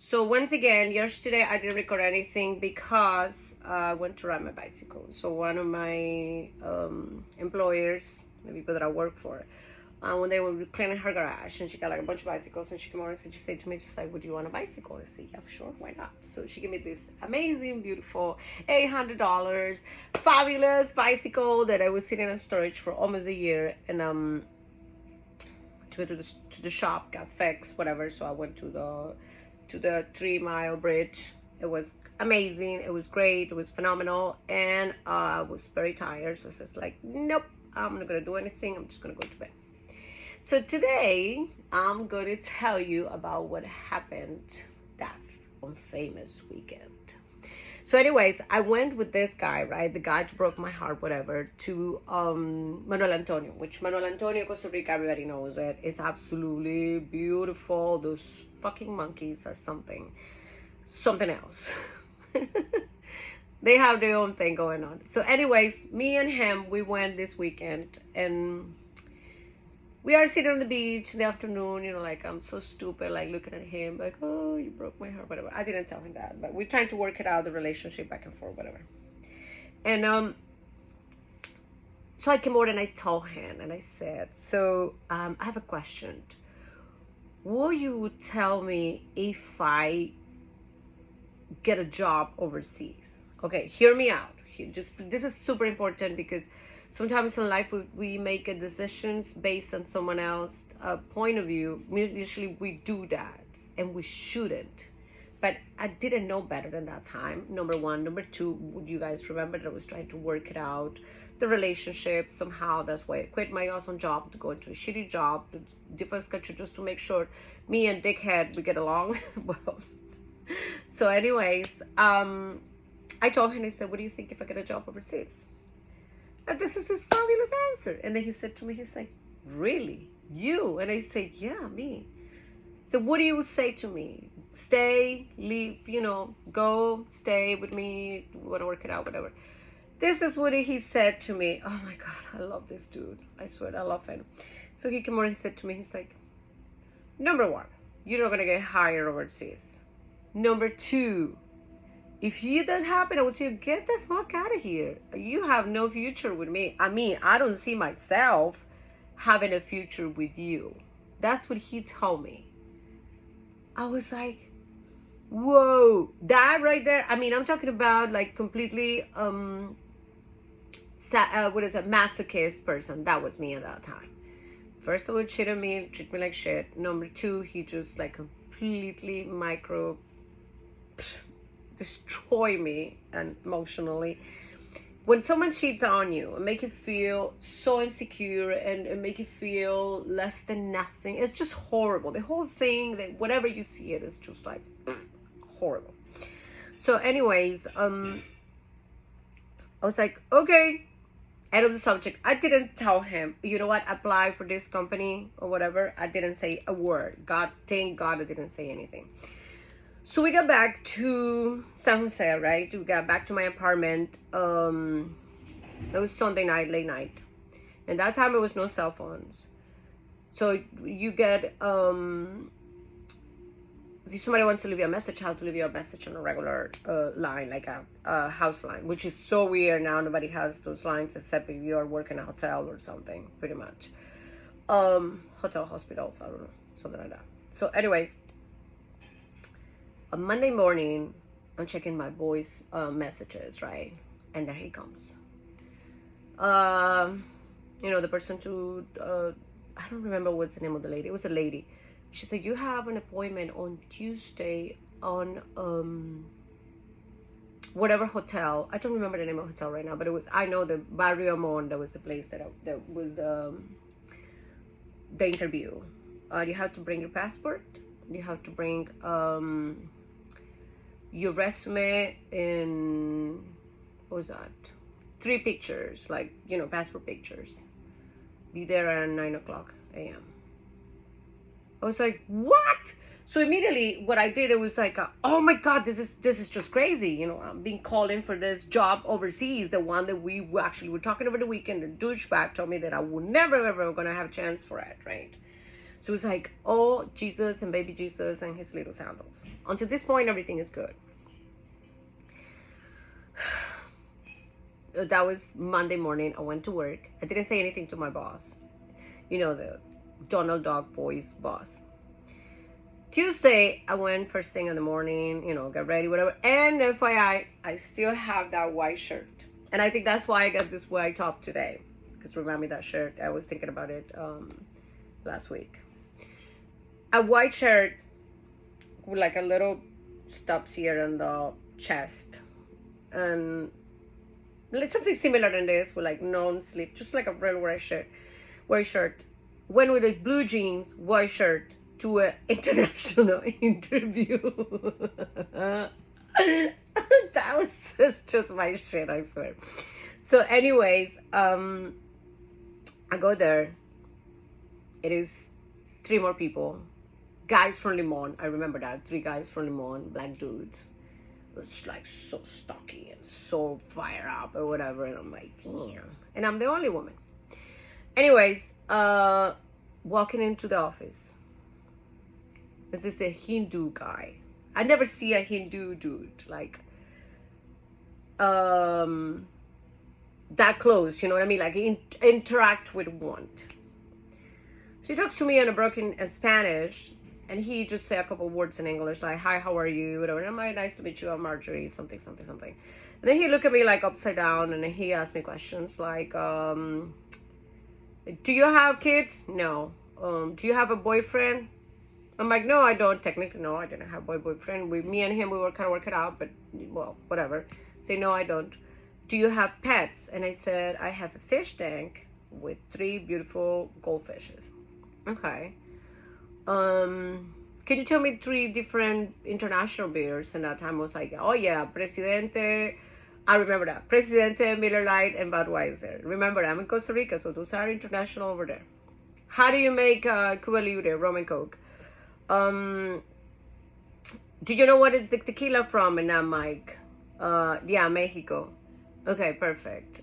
So once again, yesterday I didn't record anything because I went to ride my bicycle. So one of my employers, the people that I work for, when they were cleaning her garage, and she got like a bunch of bicycles, and she came over and she said to me, she's like, "Would you want a bicycle?" I said, "Yeah, sure, why not?" So she gave me this amazing, beautiful, $800, fabulous bicycle that I was sitting in storage for almost a year, and to go to the shop, got fixed, whatever. So I went to the 3 Mile Bridge. It was amazing. It was great. It was phenomenal. And I was very tired. So I was just like, nope, I'm not going to do anything. I'm just going to go to bed. So today, I'm going to tell you about what happened that on Famous Weekend. So anyways, I went with this guy, right? The guy who broke my heart, whatever, to Manuel Antonio, which Manuel Antonio, Costa Rica, everybody knows it. It's absolutely beautiful. Those fucking monkeys are something else. They have their own thing going on. So anyways, me and him, we went this weekend, and we are sitting on the beach in the afternoon, like I'm so stupid, like looking at him, like, oh, you broke my heart, whatever. I didn't tell him that, but we're trying to work it out, the relationship back and forth, whatever. And so I came over and I told him, and I said, so I have a question. Will you tell me if I get a job overseas? Okay, hear me out. This is super important because sometimes in life we make decisions based on someone else's point of view. Usually we do that, and we shouldn't. But I didn't know better than that time, number one. Number two, would you guys remember that I was trying to work it out, the relationship somehow? That's why I quit my awesome job to go into a shitty job, to different country, just to make sure me and Dickhead, we get along. Well, so anyways, I told him, I said, what do you think if I get a job overseas? And this is his fabulous answer. And then he said to me, he's like, really? You? And I said, yeah, me. So what do you say to me? Stay, leave, go, stay with me, we want to work it out, whatever. This is what he said to me. Oh my God, I love this dude. I swear, I love him. So he came over and he said to me, he's like, number one, you're not going to get hired overseas. Number two, if you that happen, I would say, get the fuck out of here. You have no future with me. I mean, I don't see myself having a future with you. That's what he told me. I was like, whoa, that right there. I mean, I'm talking about like completely, masochist person. That was me at that time. First of all, cheat on me, treat me like shit. Number two, he just like completely destroy me and emotionally. When someone cheats on you and make you feel so insecure and make you feel less than nothing, it's just horrible. The whole thing, that whatever you see it, is just like horrible. So anyways, I was like, okay, end of the subject. I didn't tell him, you know what, apply for this company or whatever. I didn't say a word. Thank God I didn't say anything. So we got back to San Jose, right? We got back to my apartment. It was Sunday night, late night. And that time it was no cell phones. So you get, if somebody wants to leave you a message, how to leave you a message on a regular line, like a house line, which is so weird now. Nobody has those lines except if you're working a hotel or something, pretty much. Hotel, hospitals, I don't know, something like that. So anyways, on Monday morning, I'm checking my boys' messages, right? And there he comes. The person I don't remember what's the name of the lady. It was a lady. She said, you have an appointment on Tuesday on whatever hotel. I don't remember the name of the hotel right now, but I know the Barrio Amon, that was the place that was the interview. You have to bring your passport. You have to bring your resume and what was that? 3 pictures, like, passport pictures. Be there at 9:00 a.m. I was like, what? So immediately what I did, it was like, oh my God, this is just crazy. I'm being called in for this job overseas, the one that we actually were talking over the weekend. The douchebag told me that I would never, ever going to have a chance for it, right? So it's like, oh, Jesus and baby Jesus and his little sandals. Until this point, everything is good. That was Monday morning. I went to work. I didn't say anything to my boss. You know, the Donald Duck boys boss. Tuesday, I went first thing in the morning, you know, get ready, whatever. And FYI, I still have that white shirt. And I think that's why I got this white top today. Because remind me that shirt. I was thinking about it last week. A white shirt with like a little stubs here on the chest. And something similar than this with like non-slip, just like a real white shirt. Went with the blue jeans, white shirt to an international interview. That was just my shit, I swear. So anyways, I go there. It is 3 more people. Guys from Limon. I remember that. 3 guys from Limon, black dudes. It was like so stocky and so fired up or whatever. And I'm like, damn. And I'm the only woman. Anyways, walking into the office. Is this a Hindu guy? I never see a Hindu dude like that close, you know what I mean? Like interact with one. So he talks to me in a broken Spanish, and he just say a couple words in English, like, hi, how are you? Whatever. And I'm like, nice to meet you, I'm Marjorie, something. And then he look at me like upside down, and he asked me questions like, do you have kids? No. Do you have a boyfriend? I'm like, no, I don't. Technically, no, I didn't have a boyfriend. Me and him, we were kind of working out, but, well, whatever. Say, no, I don't. Do you have pets? And I said, I have a fish tank with 3 beautiful goldfishes. Okay. Can you tell me 3 different international beers? And that time I was like, oh yeah, Presidente. I remember that. Presidente, Miller Lite, and Budweiser. Remember, I'm in Costa Rica, so those are international over there. How do you make Cuba Libre, rum and coke? Do you know what it's the tequila from? And I'm like, yeah, Mexico. Okay, perfect.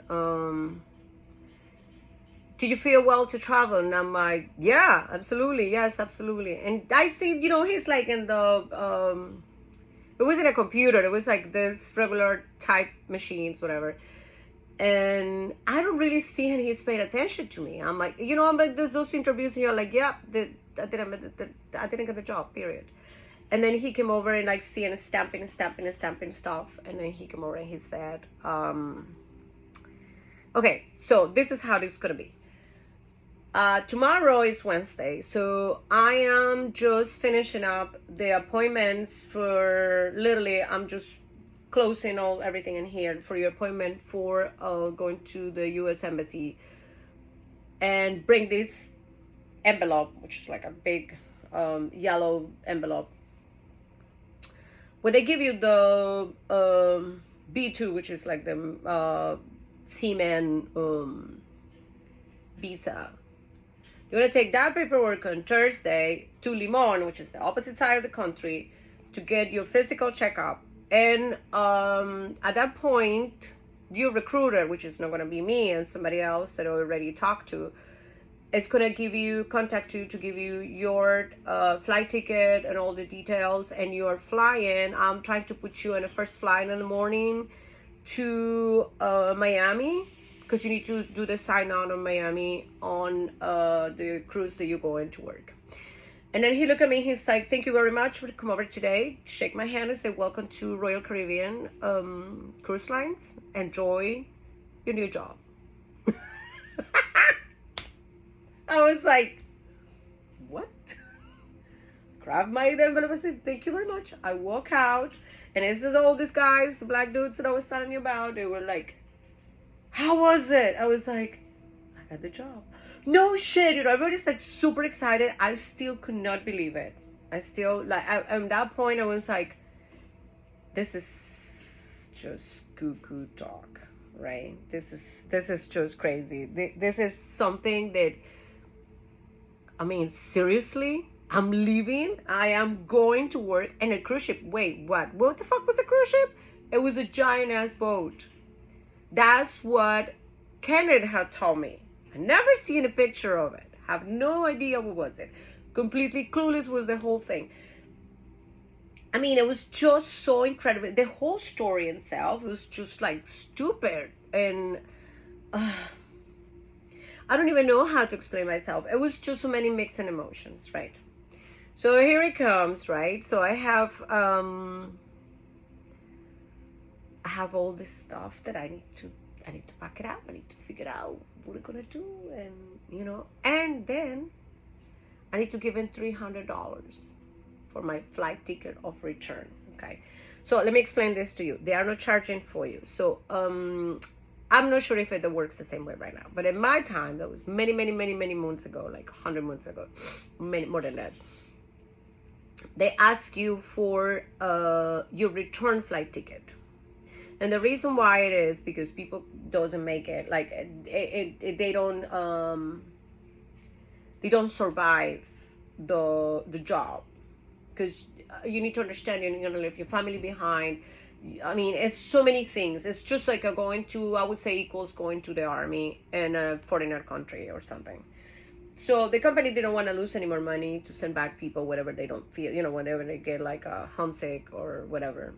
Do you feel well to travel? And I'm like, yeah, absolutely. Yes, absolutely. And I see, you know, he's like in the, it wasn't a computer. It was like this regular type machines, whatever. And I don't really see and he's paying attention to me. I'm like, you know, I'm like, there's those interviews and you're like, yeah, I didn't get the job, period. And then he came over and like seeing stamping stuff. And then he came over and he said, okay, so this is how this is going to be. Tomorrow is Wednesday, so I am just finishing up the appointments for, literally, I'm just closing everything in here for your appointment for going to the U.S. Embassy and bring this envelope, which is like a big yellow envelope. When they give you the B2, which is like the seaman visa, you're going to take that paperwork on Thursday to Limon, which is the opposite side of the country, to get your physical checkup. And at that point, your recruiter, which is not going to be me and somebody else that I already talked to, is going to contact you to give you your flight ticket and all the details. And you're flying. I'm trying to put you on the first flight in the morning to Miami, because you need to do the sign on in Miami on the cruise that you go into work. And then he looked at me, he's like, thank you very much for coming over today. Shake my hand and say, welcome to Royal Caribbean Cruise Lines. Enjoy your new job. I was like, what? Grab my envelope and said, thank you very much. I walk out, and this is all these guys, the black dudes that I was telling you about, they were like, how was it? I was like, I got the job. No shit, you know, everybody's like super excited. I still could not believe it. I still, like, at that point, I was like, this is just cuckoo talk, right? This is just crazy. This is something that, I mean, seriously, I'm leaving. I am going to work in a cruise ship. Wait, what? What the fuck was a cruise ship? It was a giant ass boat. That's what Kenneth had told me. I never seen a picture of it. Have no idea what was it. Completely clueless was the whole thing. I mean, it was just so incredible. The whole story itself was just like stupid. And I don't even know how to explain myself. It was just so many mixed emotions, right? So here it comes, right? So I have all this stuff that I need to pack it up. I need to figure out what I'm gonna do, and then I need to give in $300 for my flight ticket of return. Okay, so let me explain this to you. They are not charging for you. So I'm not sure if it works the same way right now, but in my time, that was many months ago, like 100 months ago, many more than that. They ask you for your return flight ticket. And the reason why it is because people doesn't make it, like they don't survive the job, because you need to understand you're gonna leave your family behind. I mean, it's so many things. It's just like going to, I would say, equals going to the army in a foreigner country or something. So the company didn't want to lose any more money to send back people, whatever they don't feel, whenever they get like a homesick or whatever.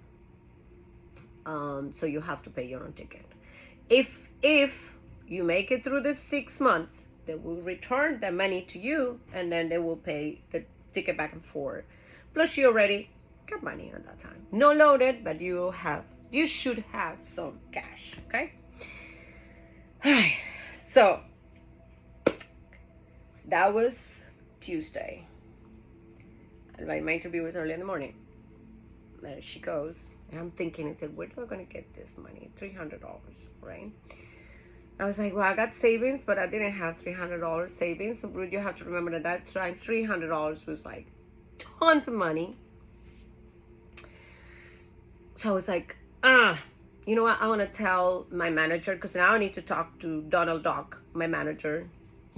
So you have to pay your own ticket. If you make it through the 6 months, they will return the money to you, and then they will pay the ticket back and forth. Plus, you already got money at that time. No loaded, but you should have some cash. Okay. All right. So that was Tuesday. And my interview was early in the morning. There she goes. And I'm thinking, I said, where am I going to get this money? $300, right? I was like, well, I got savings, but I didn't have $300 savings. So you have to remember that time, $300 was like tons of money. So I was like, you know what? I want to tell my manager, because now I need to talk to Donald Duck, my manager,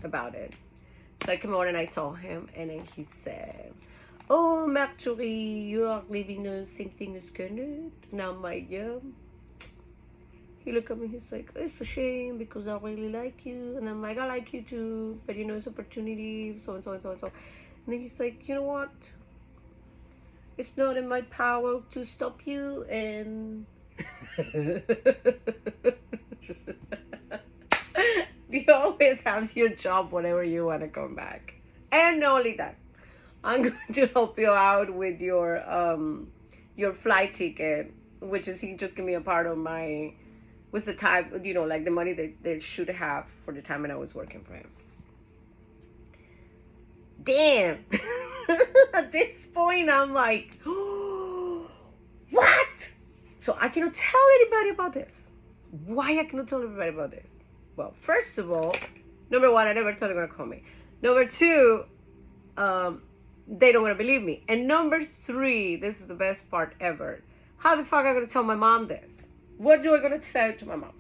about it. So I came over and I told him, and then he said, oh, Marjorie, you are living the same thing as Kenneth. And I'm like, yeah. He looked at me, he's like, it's a shame because I really like you. And I'm like, I like you too, but it's opportunity, so and so and so and so. And then he's like, you know what? It's not in my power to stop you, and you always have your job whenever you want to come back. And not only that, I'm going to help you out with your flight ticket, which is he just gave me a part of my, was the time, like the money they should have for the time when I was working for him. Damn. At this point, I'm like, oh, what? So I cannot tell anybody about this. Why I cannot tell everybody about this? Well, first of all, number one, I never thought they were going to call me. Number two, they don't want to believe me. And number three, this is the best part ever. How the fuck am I going to tell my mom this? What do I going to say to my mom?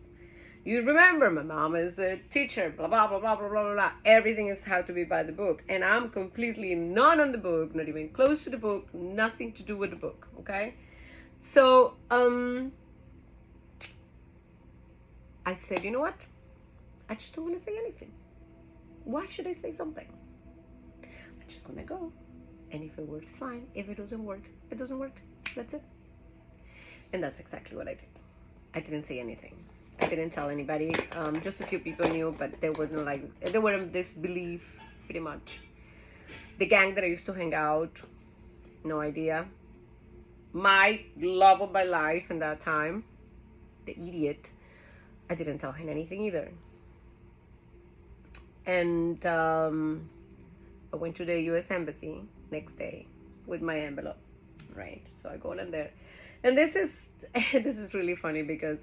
You remember, my mom is a teacher, blah, blah, blah, blah, blah, blah, blah. Everything is how to be by the book. And I'm completely not on the book, not even close to the book, nothing to do with the book, okay? So, I said, you know what? I just don't want to say anything. Why should I say something? I'm just going to go. And if it works, fine. If it doesn't work, it doesn't work. That's it. And that's exactly what I did. I didn't say anything. I didn't tell anybody. Just a few people knew, but they were in disbelief, pretty much. The gang that I used to hang out, no idea. My love of my life in that time, the idiot, I didn't tell him anything either. And I went to the U.S. Embassy next day with my envelope, right? So I go in there. And this is really funny because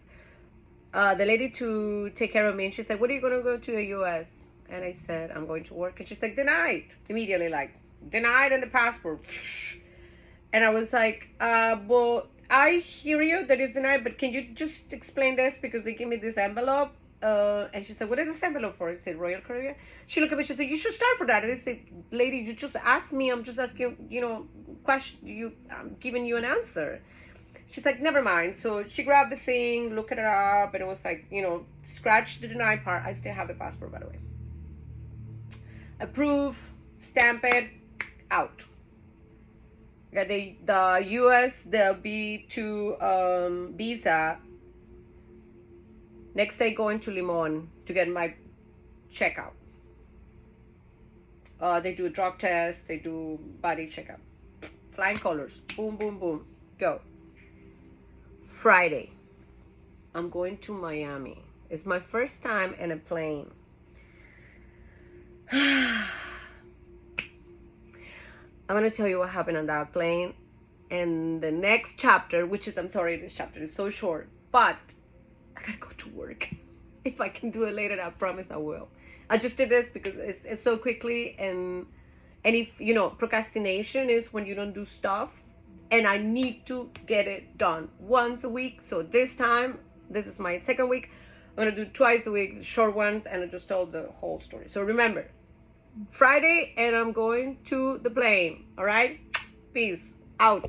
the lady to take care of me, and she's like, when are you going to go to the U.S.? And I said, I'm going to work. And she's like, denied. Immediately, like, denied in the passport. And I was like, well, I hear you that is denied, but can you just explain this? Because they gave me this envelope. And she said, what is this envelope for? I said, Royal Caribbean. She looked at me, she said, you should start for that. And I said, lady, you just asked me. I'm just asking, question. I'm giving you an answer. She's like, never mind. So she grabbed the thing, looked it up, and it was like, scratch the denied part. I still have the passport, by the way. Approve, stamp it, out. Got the US, the B2 visa. Next day going to Limon to get my checkup. They do a drug test, they do body checkup. Flying colors, boom, boom, boom, go. Friday, I'm going to Miami. It's my first time in a plane. I'm going to tell you what happened on that plane. And the next chapter, which is, I'm sorry, this chapter is so short, but I got to go to work. If I can do it later, I promise I will. I just did this because it's so quickly. And if, you know, procrastination is when you don't do stuff. And I need to get it done once a week. So this time, this is my second week. I'm going to do twice a week, short ones, and I just told the whole story. So remember, Friday, and I'm going to the plane. All right? Peace out.